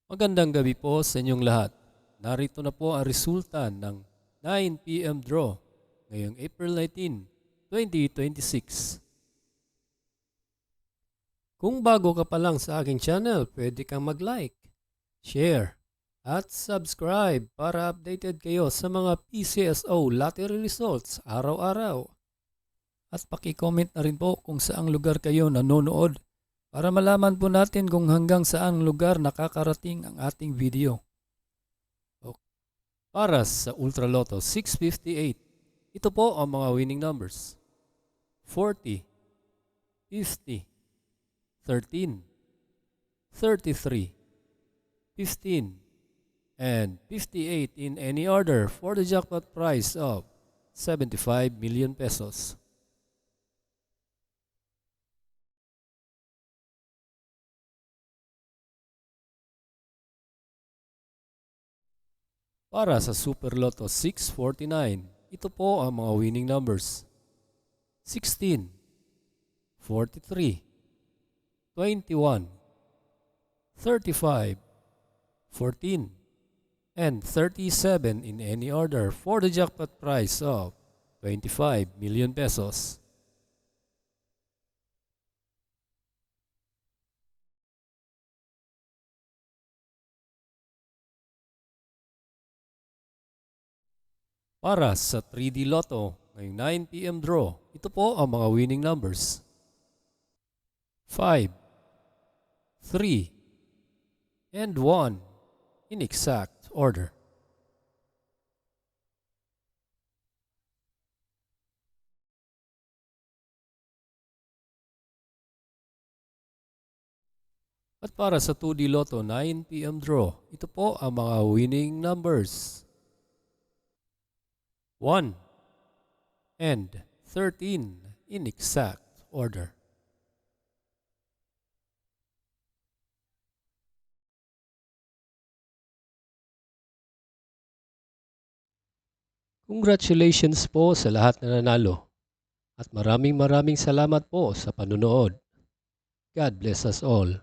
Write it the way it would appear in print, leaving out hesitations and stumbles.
Magandang gabi po sa inyong lahat. Narito na po ang resulta ng 9 PM draw ngayong April 19, 2026. Kung bago ka pa lang sa aking channel, pwede kang mag-like, share, at subscribe para updated kayo sa mga PCSO lottery results araw-araw. At paki-comment na rin po kung saang lugar kayo nanonood para malaman po natin kung hanggang saang lugar nakakarating ang ating video. Para sa Ultra Lotto 658, ito po ang mga winning numbers: 40, 50, 13, 33, 15, and 58 in any order for the jackpot prize of 75 million pesos. Para sa Super Lotto 649, ito po ang mga winning numbers: 16, 43, 21, 35, 14, and 37 in any order for the jackpot prize of 25 million pesos. Para sa 3D Lotto ngayong 9 PM draw, ito po ang mga winning numbers: 5, 3, and 1 in exact order. At para sa 2D Lotto 9 PM draw, ito po ang mga winning numbers: 1 and 13 in exact order. Congratulations po sa lahat na nanalo at maraming salamat po sa panunood. God bless us all.